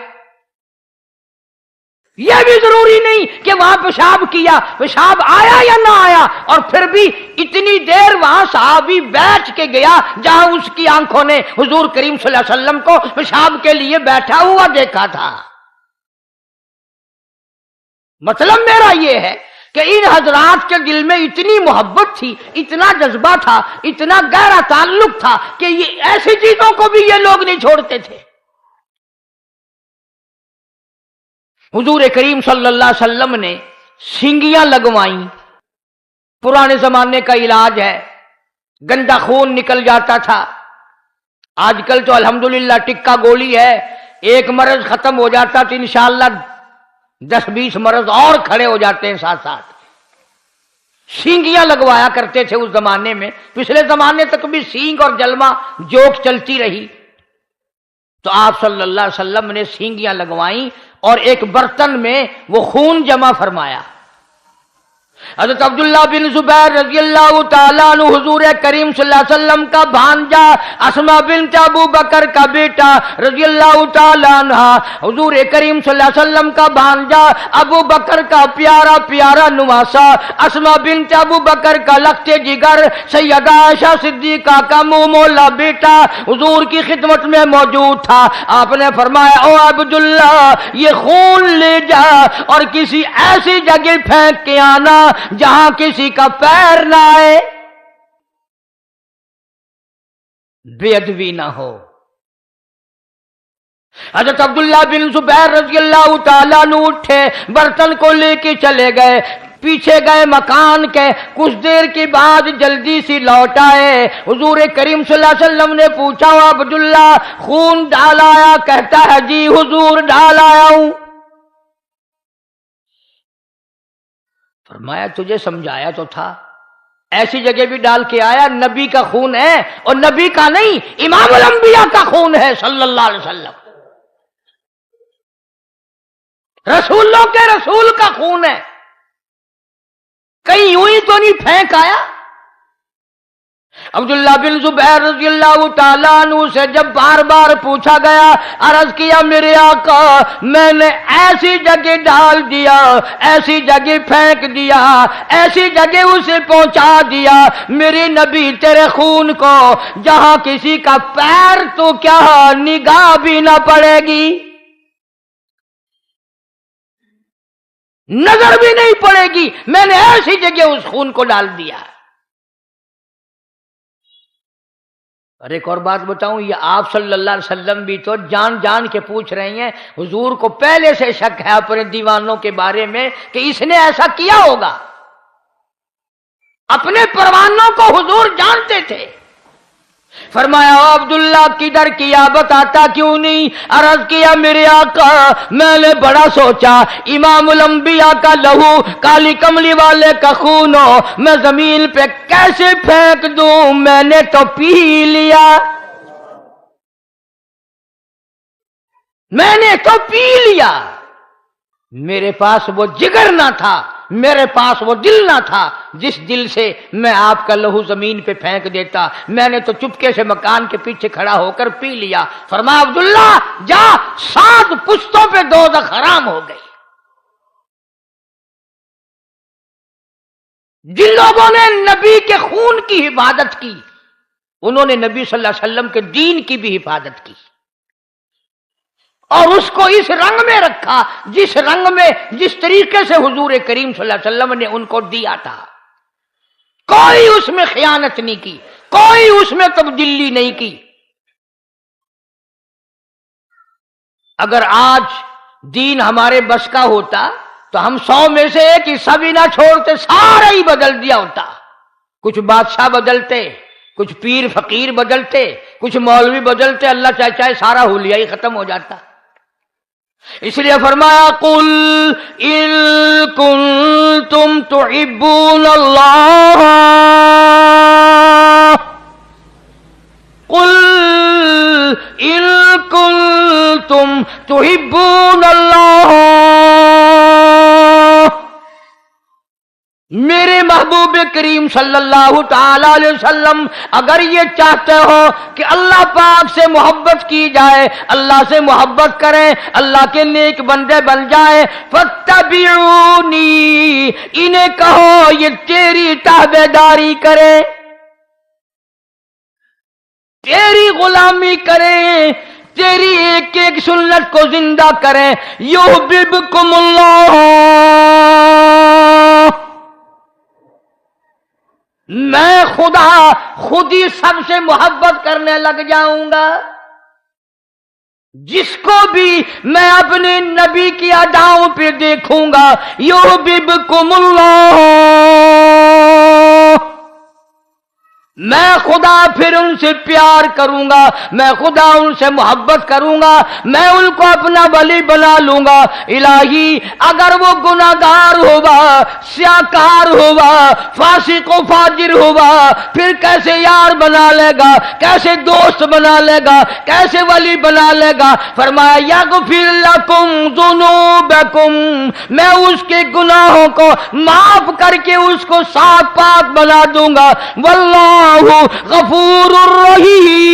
یہ بھی ضروری نہیں کہ وہاں پیشاب کیا، پیشاب آیا یا نہ آیا، اور پھر بھی اتنی دیر وہاں صحابی بیٹھ کے گیا جہاں اس کی آنکھوں نے حضور کریم صلی اللہ علیہ وسلم کو پیشاب کے لیے بیٹھا ہوا دیکھا تھا. مطلب میرا یہ ہے کہ ان حضرات کے دل میں اتنی محبت تھی، اتنا جذبہ تھا، اتنا گہرا تعلق تھا کہ یہ ایسی چیزوں کو بھی یہ لوگ نہیں چھوڑتے تھے. حضور کریم صلی اللہ علیہ وسلم نے سینگیاں لگوائیں، पुराने जमाने का इलाज है, गंदा खून निकल जाता था। आजकल तो अल्हम्दुलिल्लाह टिक्का गोली है, एक मर्ज खत्म हो जाता तो इंशाअल्लाह 10-20 मर्ज और खड़े हो जाते हैं साथ साथ। सींगियां लगवाया करते थे उस जमाने में, पिछले जमाने तक भी सींग और जलमा जोक चलती रही। तो आप सल्लल्लाहु अलैहि वसल्लम ने सींगियां लगवाई और एक बर्तन में वो खून जमा फरमाया। हज़रत अब्दुल्लाह बिन जुबैर रज़ियल्लाहु ताला अन्हु हुजूर करीम सल्लल्लाहु अलैहि वसल्लम का भांजा, अस्मा बिन्त अबू बकर का बेटा रज़ियल्लाहु ताला अन्हा, हुजूर करीम सल्लल्लाहु अलैहि वसल्लम का भांजा, अबू बकर का प्यारा प्यारा नुवासा, अस्मा बिन्त अबू बकर का लख्ते जिगर, सैयदा आयशा सिद्दीका का मुंह मोला बेटा हुजूर की खिदमत में मौजूद था। आपने फरमाया, ओ अब्दुल्ला, ये खून ले जा और किसी ऐसी जगह फेंक के आना जहां किसी का पैर ना आए, बेअदबी ना हो। हज़रत अब्दुल्लाह बिन जुबैर रज़ियल्लाहु ताला अन्हु उठे, बर्तन को लेके चले गए, पीछे गए मकान के, कुछ देर के बाद जल्दी सी लौट आए। हुजूर करीम सल्लल्लाहु अलैहि वसल्लम ने पूछा, अब्दुल्ला खून डाल आया? कहता है, जी हुजूर डाल आया हूं। फरमाया, तुझे समझाया तो था, ऐसी जगह भी डाल के आया, नबी का खून है और नबी का नहीं, इमामुल अंबिया का खून है सल्लल्लाहु अलैहि वसल्लम। रसूलों के रसूल का खून है, कहीं यूं ही तो नहीं फेंक आया। अब्दुल्लाह बिन जुबैर रज़ियल्लाहु ताला अन्हु से जब बार बार पूछा गया, अर्ज किया, मेरे आका मैंने ऐसी जगह डाल दिया, ऐसी जगह फेंक दिया, ऐसी जगह उसे पहुंचा दिया, मेरे नबी तेरे खून को जहां किसी का पैर तो क्या निगाह भी ना पड़ेगी, नजर भी नहीं पड़ेगी, मैंने ऐसी जगह उस खून को डाल दिया। और एक और बात बताऊं, ये आप सल्लल्लाहु अलैहि वसल्लम भी तो जान जान के पूछ रहे हैं, हुजूर को पहले से शक है अपने दीवानों के बारे में कि इसने ऐसा किया होगा। अपने परवानों को हुजूर जानते थे। फरमाया, अब्दुल्ला किधर किया, बताता क्यों नहीं? अर्ज किया, मेरे आका मैंने बड़ा सोचा, इमामुल अंबिया का लहू, काली कमली वाले का खून हो, मैं जमीन पे कैसे फेंक दूं, मैंने तो पी लिया, मैंने तो पी लिया। मेरे पास वो जिगर ना था, मेरे पास वो दिल ना था जिस दिल से मैं आपका लहू जमीन पे फेंक देता, मैंने तो चुपके से मकान के पीछे खड़ा होकर पी लिया। फरमाया, अब्दुल्ला जा, 7 पुश्तों पे दोज़ख हराम हो गई। जिन लोगों ने नबी के खून की हिफाजत की, उन्होंने नबी सल्लल्लाहु अलैहि वसल्लम के दीन की भी हिफाजत की और उसको इस रंग में रखा जिस रंग में, जिस तरीके से हुजूर करीम सल्लल्लाहु अलैहि वसल्लम ने उनको दिया था। कोई उसमें खयानत नहीं की, कोई उसमें तब्दीली नहीं की। अगर आज दीन हमारे बस का होता तो हम 100 में से एक हिस्सा भी ना छोड़ते, सारा ही बदल दिया होता। कुछ बादशाह बदलते, कुछ पीर फकीर बदलते, कुछ मौलवी बदलते, अल्लाह चाहे चाहे सारा हुलिया ही खत्म हो जाता। इसलिए फरमाया, कुल इन कुंतुम तुहिब्बून अल्लाह, कुल इन कुंतुम तुहिब्बून अल्लाह, मेरे महबूब करीम सल्लल्लाहु ताला अलैहि वसल्लम अगर ये चाहते हो कि अल्लाह पाक से मोहब्बत की जाए, अल्लाह से मोहब्बत करें, अल्लाह के नेक बंदे बन जाए, फत्तबिऊनी, इन्हें कहो ये तेरी ताबेदारी करें, तेरी गुलामी करें, तेरी एक एक सुन्नत को जिंदा करें। युहिब्बुकुमुल्लाह, मैं खुदा खुद ही सबसे मोहब्बत करने लग जाऊंगा। जिसको भी मैं अपने नबी की अदाओं पे देखूंगा, युहिब्बुकुमुल्लाह, मैं खुदा फिर उनसे प्यार करूंगा, मैं खुदा उनसे मोहब्बत करूंगा, मैं उनको अपना वली बना लूंगा। इलाही अगर वो गुनाहगार होगा, स्याकार होगा, फासिक व फाजिर होगा, फिर कैसे यार बना लेगा, कैसे दोस्त बना लेगा, कैसे वली बना लेगा। फरमाया यगफिर लकुम जुनूबकुम, मैं उसके गुनाहों को माफ करके उसको साफ पाक बना दूंगा। वल्लाह गफूरुर रहीम,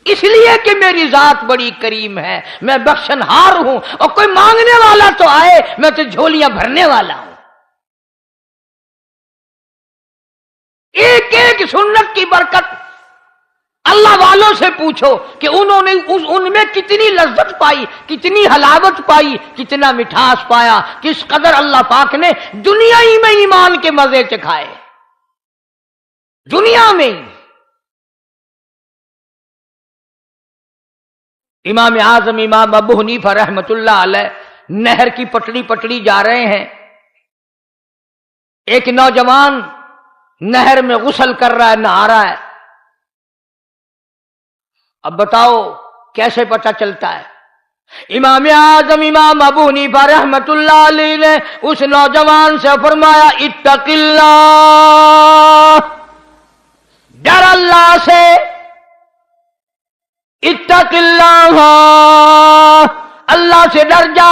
इसलिए कि मेरी जात बड़ी करीम है, मैं बख्शनहार हूं, और कोई मांगने वाला तो आए, मैं तो झोलियां भरने वाला हूं। एक एक सुन्नत की बरकत अल्लाह वालों से पूछो कि उन्होंने उनमें कितनी लज्जत पाई, कितनी हलावत पाई, कितना मिठास पाया, किस कदर अल्लाह पाक ने दुनिया ही में ईमान के मजे चखाए। दुनिया में इमाम आजम इमाम अबू हनीफा रहमतुल्लाह अलैह नहर की पटड़ी पटड़ी जा रहे हैं। एक नौजवान नहर में गुस्ल कर रहा है, नहा रहा है। अब बताओ कैसे पता चलता है? इमाम आजम इमाम अबू हनीफा रहमतुल्लाह अलैह ने उस नौजवान से फरमाया इत्तकिल्लाह, डर अल्लाह से, इत्तकिल्लाह, अल्लाह से डर जा।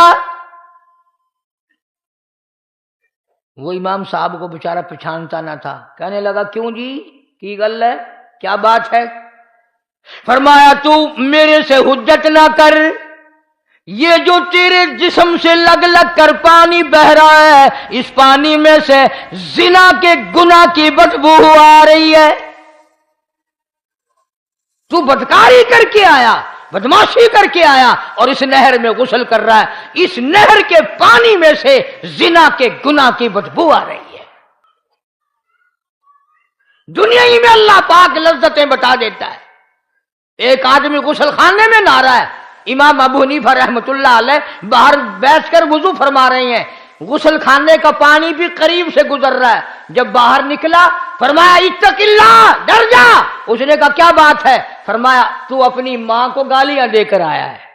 वो इमाम साहब को बेचारा पहचानता ना था, कहने लगा क्यों जी, की गल है, क्या बात है? फरमाया तू मेरे से हुज्जत ना कर, ये जो तेरे जिस्म से लग लग कर पानी बह रहा है, इस पानी में से जिना के गुनाह की बदबू आ रही है। तू बदकारी करके आया, बदमाशी करके आया, और इस नहर में गुस्ल कर रहा है, इस नहर के पानी में से जिना के गुनाह की बदबू आ रही है। दुनिया ही में अल्लाह पाक लज्जतें बता देता है। एक आदमी गुस्ल खाने में नहा रहा है, इमाम अबू हनीफा रहमतुल्लाह अलैह बाहर बैठकर वुजू फरमा रहे हैं, गुस्ल खाने का पानी भी करीब से गुजर रहा है। जब बाहर निकला फरमाया इत्तकिल्लाह, डर जा। उसने कहा क्या बात है? फरमाया तू अपनी मां को गालियां देकर आया है।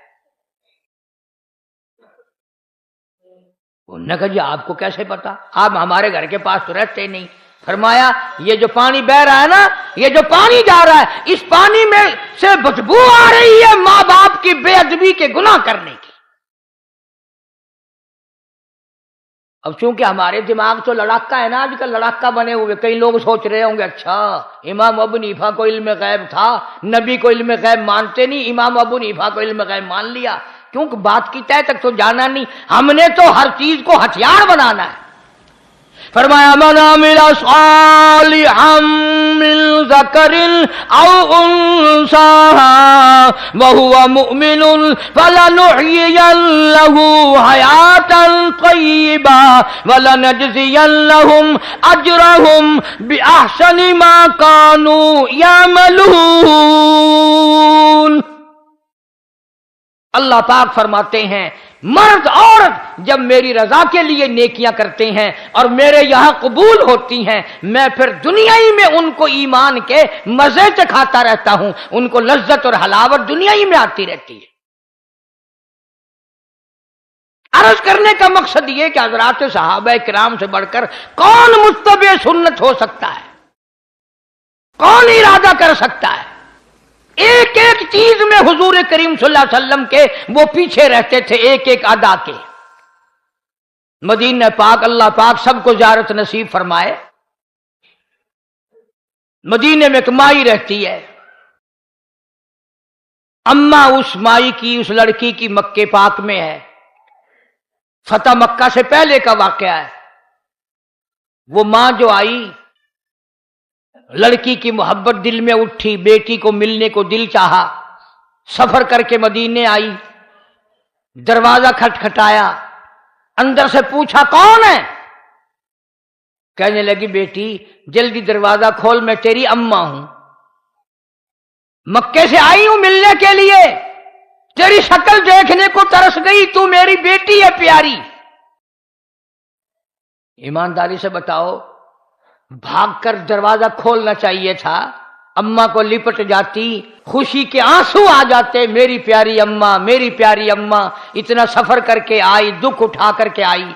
उन्होंने कहा जी आपको कैसे पता, आप हमारे घर के पास तो रहते नहीं। फरमाया ये जो पानी बह रहा है ना, ये जो पानी जा रहा है, इस पानी में से बदबू आ रही है मां बाप की बेअदबी के गुनाह करने की। अब चूंकि हमारे दिमाग तो लड़ाका है ना, आजकल लड़ाका बने हुए, कई लोग सोच रहे होंगे अच्छा इमाम अबू हनीफा को इल्म गैब था, नबी को इल्म गैब मानते नहीं, इमाम अबू हनीफा को इल्म गैब मान लिया, क्योंकि बात की तय तक तो जाना नहीं, हमने तो हर चीज को हथियार बनाना है। फरमाया मन अमिल सालिहम मिन ज़करिन औ उन्सा व हुवा मुमिनुन फलनुहयियन्नहु हयातन तय्यिबा व लनजज़ियन्नहुम अजरहुम बिअहसनि मा कानू यअमलून। अल्लाह पाक फरमाते हैं मर्द औरत जब मेरी रजा के लिए नेकियां करते हैं और मेरे यहां कबूल होती हैं, मैं फिर दुनिया ही में उनको ईमान के मजे चखाता रहता हूं, उनको लज्जत और हलावत दुनिया ही में आती रहती है। अर्ज करने का मकसद यह कि हज़रात सहाबा किराम से बढ़कर कौन मुत्तबे सुन्नत हो सकता है, कौन इरादा कर सकता है। एक एक चीज में हुजूर करीम सल्लल्लाहु अलैहि वसल्लम के वो पीछे रहते थे, एक एक अदा के। मदीना पाक अल्लाह पाक सबको ज़ियारत नसीब फरमाए। मदीने में एक माई रहती है, अम्मा उस माई की, उस लड़की की मक्के पाक में है। फतह मक्का से पहले का वाकया है। वो मां जो आई, लड़की की मोहब्बत दिल में उठी, बेटी को मिलने को दिल चाहा, सफर करके मदीने आई, दरवाजा खटखटाया, अंदर से पूछा कौन है? कहने लगी बेटी जल्दी दरवाजा खोल, मैं तेरी अम्मा हूं, मक्के से आई हूं मिलने के लिए, तेरी शक्ल देखने को तरस गई, तू मेरी बेटी है प्यारी। ईमानदारी से बताओ, भागकर दरवाजा खोलना चाहिए था, अम्मा को लिपट जाती, खुशी के आंसू आ जाते, मेरी प्यारी अम्मा, मेरी प्यारी अम्मा, इतना सफर करके आई, दुख उठा करके आई।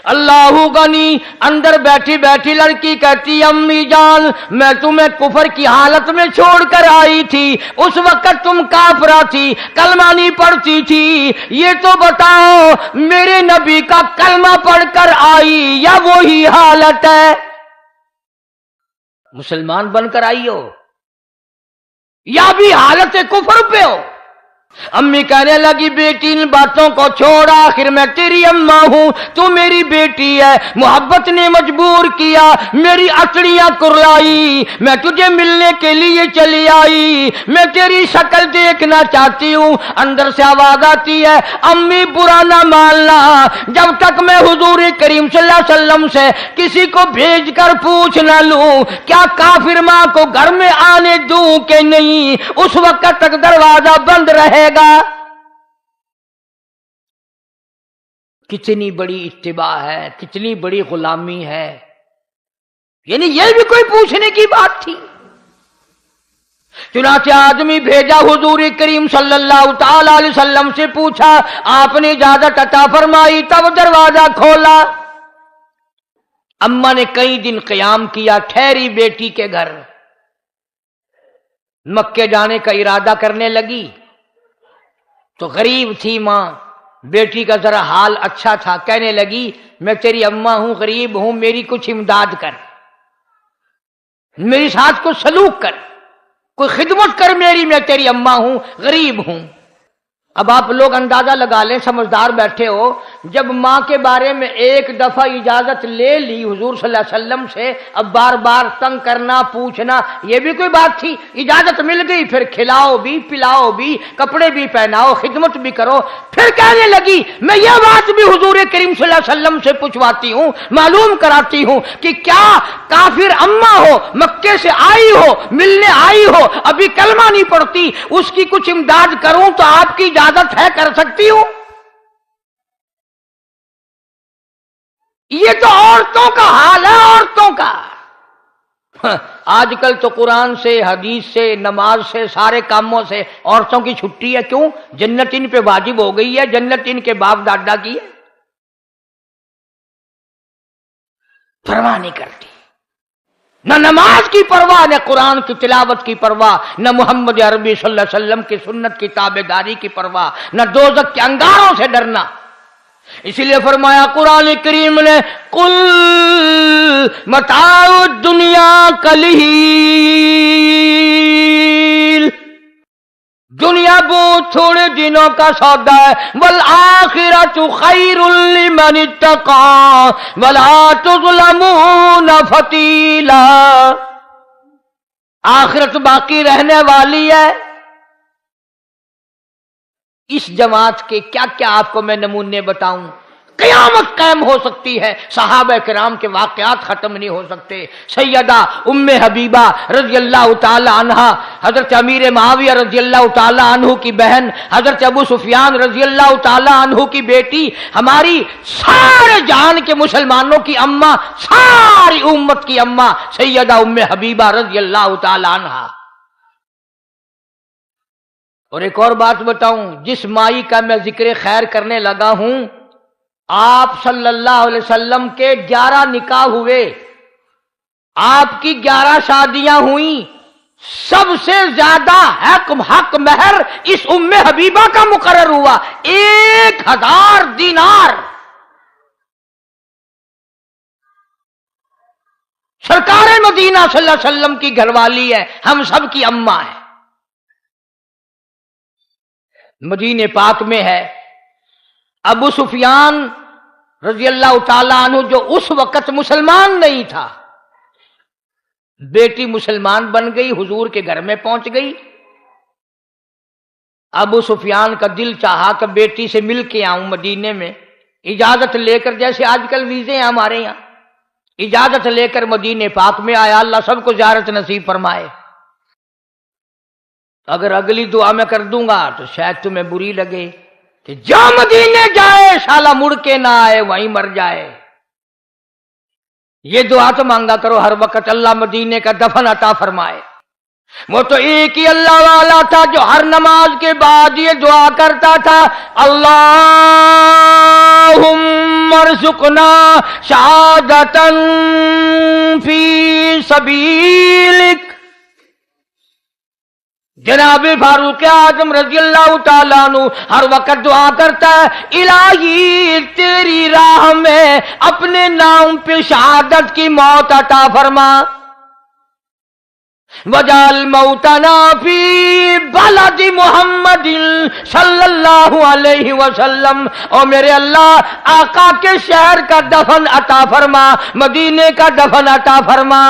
अल्लाहु गनी, अंदर बैठी बैठी लड़की कहती, अम्मी जान, मैं तुम्हें कुफर की हालत में छोड़कर आई थी, उस वक्त तुम काफरा थी, कलमा नहीं पढ़ती थी, ये तो बताओ मेरे नबी का कलमा पढ़कर आई या वही हालत है? मुसलमान बनकर आई हो या भी हालत कुफर पे हो? अम्मी कहने लगी, बेटी इन बातों को छोड़, आखिर मैं तेरी अम्मा हूं, तू मेरी बेटी है, मोहब्बत ने मजबूर किया, मेरी अतड़ियां कुर्लाई, मैं तुझे मिलने के लिए चली आई, मैं तेरी शक्ल देखना चाहती हूं। अंदर से आवाज आती है, अम्मी बुरा ना मानना, जब तक मैं हुजूर करीम सल्लल्लाहु अलैहि वसल्लम से किसी को भेज कर पूछ न लूं क्या काफिर मां को घर में आने दूं कि नहीं, उस वक्त तक दरवाजा बंद रहे। कितनी बड़ी इत्तिबा है, कितनी बड़ी गुलामी है, यानी यह भी कोई पूछने की बात थी। चुनाचे आदमी भेजा, हुजूर करीम सल्लल्लाहु ताला अलैहि वसल्लम से पूछा, आपने इजाजत अता फरमाई, तब दरवाजा खोला। अम्मा ने कई दिन क़याम किया, ठहरी बेटी के घर, मक्के जाने का इरादा करने लगी तो गरीब थी मां, बेटी का जरा हाल अच्छा था, कहने लगी, मैं तेरी अम्मा हूं, गरीब हूं, मेरी कुछ इमदाद कर, मेरे साथ कुछ सलूक कर, कोई खिदमत कर मेरी, मैं तेरी अम्मा हूं, गरीब हूं। अब आप लोग अंदाजा लगा लें, समझदार बैठे हो, जब मां के बारे में एक दफा इजाजत ले ली हुजूर सल्लल्लाहु अलैहि वसल्लम से, अब बार बार तंग करना, पूछना, यह भी कोई बात थी? इजाजत मिल गई, फिर खिलाओ भी, पिलाओ भी, कपड़े भी पहनाओ, खिदमत भी करो। फिर कहने लगी, मैं यह बात भी हुजूर करीम सल्लल्लाहु अलैहि वसल्लम से पूछवाती हूं, मालूम कराती हूं कि क्या काफिर अम्मा हो, मक्के से आई हो, मिलने आई हो, अभी कलमा नहीं पढ़ती, उसकी कुछ इमदाद करूं तो आपकी इजाजत है, कर सकती हूं? ये तो औरतों का हाल है, औरतों का। आजकल तो कुरान से, हदीस से, नमाज से, सारे कामों से औरतों की छुट्टी है। क्यों? जन्नत इन पे वाजिब हो गई है, जन्नत इनके बाप दादा की है, परवाह नहीं करती, न नमाज की परवाह, न कुरान की तिलावत की परवाह, न मोहम्मद अरबी सल्लल्लाहु अलैहि वसल्लम की सुन्नत की ताबेदारी की परवाह, न दोज़ख के अंगारों से डरना। इसीलिए फरमाया कुरान करीम ने, कुल मताउ दुनिया कलील, दुनिया बहुत थोड़े दिनों का सौदा है, वल आखिरतु खैरुल लिमन इत्तका वला तुज़लमून फतीला। आखिरत बाकी रहने वाली है। इस जमात के क्या क्या आपको मैं नमूने बताऊं, क़यामत कायम हो सकती है, सहाबा किराम के वाक़यात खत्म नहीं हो सकते। सैयदा उम्मे हबीबा रज़ी अल्लाह ताला अन्हा, हजरत अमीर मुआविया रज़ी अल्लाह ताला अन्हु की बहन, हजरत अबू सुफियान रज़ी अल्लाह ताला अन्हु की बेटी, हमारी सारे जहान के मुसलमानों की अम्मा, सारी उम्मत की अम्मा सैयदा उम्मे हबीबा रज़ी अल्लाह ताला अन्हा। और एक और बात बताऊं, जिस माई का मैं जिक्र खैर करने लगा हूं, आप सल्लल्लाहु अलैहि वसल्लम के 11 निकाह हुए, आपकी 11 शादियां हुई, सबसे ज्यादा हक महर इस उम्मे हबीबा का मुकर्रर हुआ, 1000 दीनार। सरकार मदीना सल्लल्लाहु अलैहि वसल्लम की घरवाली है, हम सब की अम्मा है। मदीने पाक में है अबू सुफियान रज़ी अल्लाह ताला अन्हु, जो उस वक्त मुसलमान नहीं था, बेटी मुसलमान बन गई, हुजूर के घर में पहुंच गई। अबू सुफियान का दिल चाहा कि बेटी से मिल के आऊं मदीने में, इजाजत लेकर, जैसे आजकल वीजे हैं हमारे यहां, इजाजत लेकर मदीने पाक में आया। अल्लाह सबको ज़ियारत नसीब फरमाए। अगर अगली दुआ में कर दूंगा तो शायद तुम्हें बुरी लगे कि जो मदीने जाए साला मुड़ के ना आए, वहीं मर जाए। یہ دعا تو مانگا کرو ہر وقت، اللہ مدینے کا دفن عطا فرمائے۔ وہ تو ایک ہی اللہ والا تھا جو ہر نماز کے بعد یہ دعا کرتا تھا، اللہم ارزقنا شہادۃ فی سبیلک۔ جناب فاروق اعظم رضی اللہ تعالیٰ عنہ ہر وقت دعا کرتا ہے، الہی تیری راہ میں اپنے نام پہ شہادت کی موت عطا فرما، وجعل موتنا فی بلد محمد صلی اللہ علیہ وسلم، اور میرے اللہ آقا کے شہر کا دفن عطا فرما، مدینے کا دفن عطا فرما۔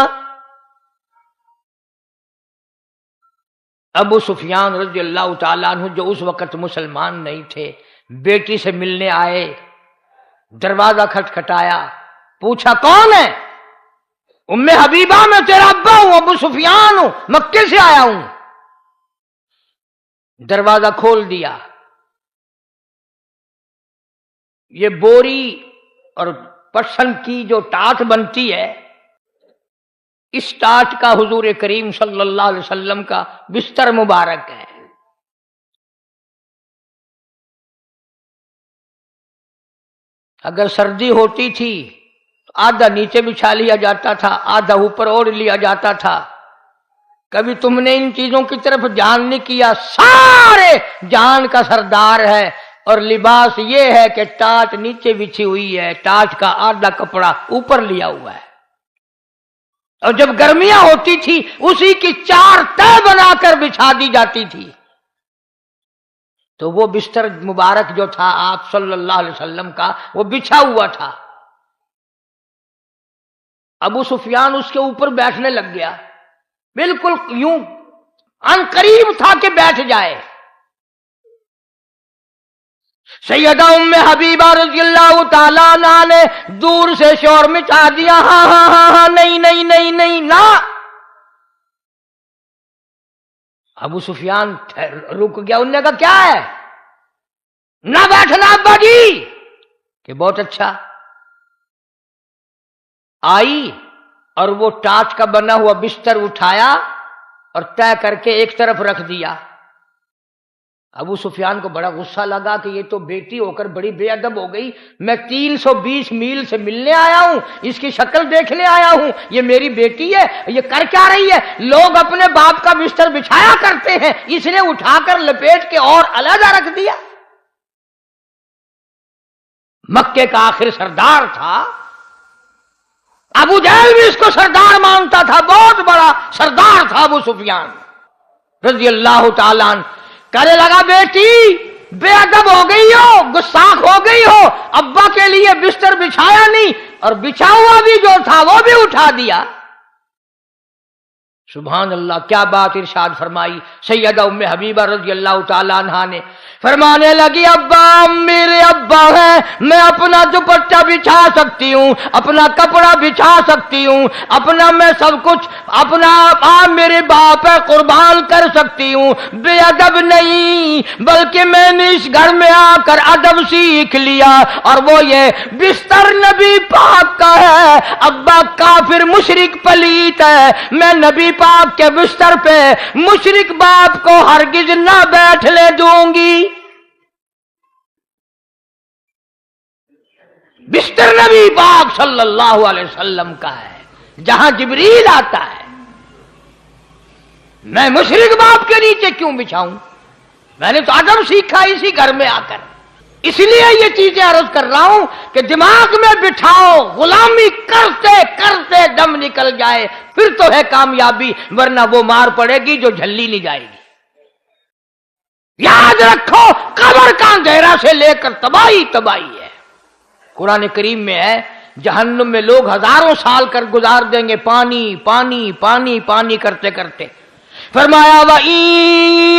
ابو سفیان رضی اللہ تعالیٰ عنہ جو اس وقت مسلمان نہیں تھے، بیٹی سے ملنے آئے، دروازہ کھٹکھٹایا، پوچھا کون ہے؟ ام حبیبہ میں تیرا ابا ہوں، ابو سفیان ہوں، مکے سے آیا ہوں۔ دروازہ کھول دیا، یہ بوری اور پشم کی جو ٹاٹ بنتی ہے، اس ٹاٹ کا حضور کریم صلی اللہ علیہ وسلم کا بستر مبارک ہے۔ اگر سردی ہوتی تھی تو آدھا نیچے بچھا لیا جاتا تھا، آدھا اوپر اوڑھ لیا جاتا تھا۔ کبھی تم نے ان چیزوں کی طرف دھیان نہیں کیا، سارے جان کا سردار ہے، اور لباس یہ ہے کہ ٹاٹ نیچے بچھی ہوئی ہے، ٹاٹ کا آدھا کپڑا اوپر لیا ہوا ہے، اور جب گرمیاں ہوتی تھی اسی کی 4 تہ بنا کر بچھا دی جاتی تھی۔ تو وہ بستر مبارک جو تھا آپ صلی اللہ علیہ وسلم کا، وہ بچھا ہوا تھا۔ ابو سفیان اس کے اوپر بیٹھنے لگ گیا، بالکل یوں ان قریب تھا کہ بیٹھ جائے۔ سیدہ ام حبیبہ رضی اللہ تعالیٰ عنہ نے دور سے شور مچا دیا، ہاں ہاں ہاں ہاں، نہیں نہیں نہیں نہیں، نہ۔ ابو سفیان رک گیا، انہوں نے کہا کیا ہے؟ نہ بیٹھنا ابا جی، کہ بہت اچھا۔ آئی اور وہ ٹاٹ کا بنا ہوا بستر اٹھایا اور طے کر کے ایک طرف رکھ دیا۔ ابو سفیان کو بڑا غصہ لگا کہ یہ تو بیٹی ہو کر بڑی بے ادب ہو گئی، میں 320 میل سے ملنے آیا ہوں، اس کی شکل دیکھنے آیا ہوں، یہ میری بیٹی ہے، یہ کر کیا رہی ہے؟ لوگ اپنے باپ کا بستر بچھایا کرتے ہیں، اس نے اٹھا کر لپیٹ کے اور علیحدہ رکھ دیا۔ مکے کا آخر سردار تھا، ابو جہل بھی اس کو سردار مانتا تھا، بہت بڑا سردار تھا ابو سفیان رضی اللہ تعالیٰ عنہ۔ کہنے لگا بیٹی بے ادب ہو گئی ہو، گستاخ ہو گئی ہو، ابا کے لیے بستر بچھایا نہیں، اور بچھا ہوا بھی جو تھا وہ بھی اٹھا دیا۔ سبحان اللہ، کیا بات ارشاد فرمائی سیدہ ام حبیبہ رضی اللہ تعالیٰ عنہا نے، فرمانے لگی ابا میرے ابا ہیں، میں اپنا دوپٹہ بچھا سکتی ہوں، اپنا کپڑا بچھا سکتی ہوں، اپنا میں سب کچھ اپنا میرے باپ ہے قربان کر سکتی ہوں، بے ادب نہیں، بلکہ میں نے اس گھر میں آ کر ادب سیکھ لیا، اور وہ یہ بستر نبی پاک کا ہے، ابا کافر مشرک پلیت ہے، میں نبی پاک کے بستر پہ مشرک باپ کو ہرگز نہ بیٹھنے دوں گی۔ بستر نبی پاک صلی اللہ علیہ وسلم کا ہے، جہاں جبریل آتا ہے، میں مشرک باپ کے نیچے کیوں بچھاؤں؟ میں نے تو ادب سیکھا اسی گھر میں آ کر، اس لیے یہ چیزیں عرض کر رہا ہوں کہ دماغ میں بٹھاؤ، غلامی کرتے کرتے دم نکل جائے پھر تو ہے کامیابی، ورنہ وہ مار پڑے گی جو جھلی نہیں جائے گی۔ یاد رکھو قبر کا اندھیرا سے لے کر تباہی تباہی ہے۔ قرآن کریم میں ہے جہنم میں لوگ ہزاروں سال کر گزار دیں گے پانی پانی پانی پانی کرتے کرتے، فرمایا وَإِن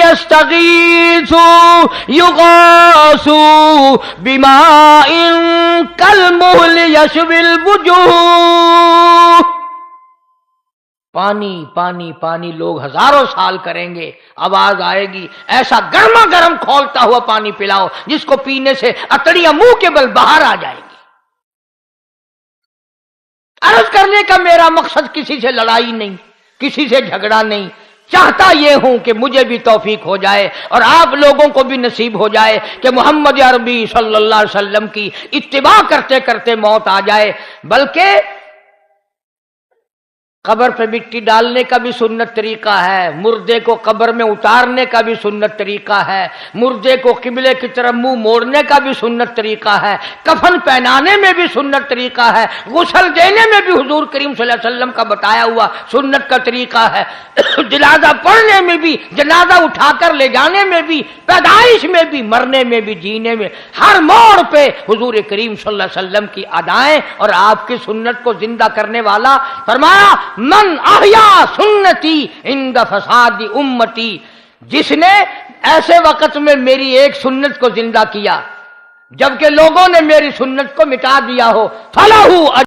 يَسْتَغِيثُوا يُغَاثُوا بِمَاءٍ كَالْمُهْلِ يَشْوِي الْوُجُوهَ، پانی پانی پانی لوگ ہزاروں سال کریں گے، آواز آئے گی ایسا گرما گرم کھولتا ہوا پانی پلاؤ جس کو پینے سے اتڑیاں منہ کے بل باہر آ جائیں گی۔ عرض کرنے کا میرا مقصد کسی سے لڑائی نہیں، کسی سے جھگڑا نہیں، چاہتا یہ ہوں کہ مجھے بھی توفیق ہو جائے اور آپ لوگوں کو بھی نصیب ہو جائے کہ محمد عربی صلی اللہ علیہ وسلم کی اتباع کرتے کرتے موت آ جائے۔ بلکہ قبر پہ مٹی ڈالنے کا بھی سنت طریقہ ہے، مردے کو قبر میں اتارنے کا بھی سنت طریقہ ہے، مردے کو قبلے کی طرف منہ موڑنے کا بھی سنت طریقہ ہے، کفن پہنانے میں بھی سنت طریقہ ہے، غسل دینے میں بھی حضور کریم صلی اللہ علیہ وسلم کا بتایا ہوا سنت کا طریقہ ہے، جنازہ پڑھنے میں بھی، جنازہ اٹھا کر لے جانے میں بھی، پیدائش میں بھی، مرنے میں بھی، جینے میں، ہر موڑ پہ حضور کریم صلی اللہ علیہ وسلم کی ادائیں اور آپ کی سنت کو زندہ کرنے والا۔ فرمایا من احیا سنتی عند فساد امتی، جس نے ایسے وقت میں میری ایک سنت کو زندہ کیا جبکہ لوگوں نے میری سنت کو مٹا دیا ہو، فلاح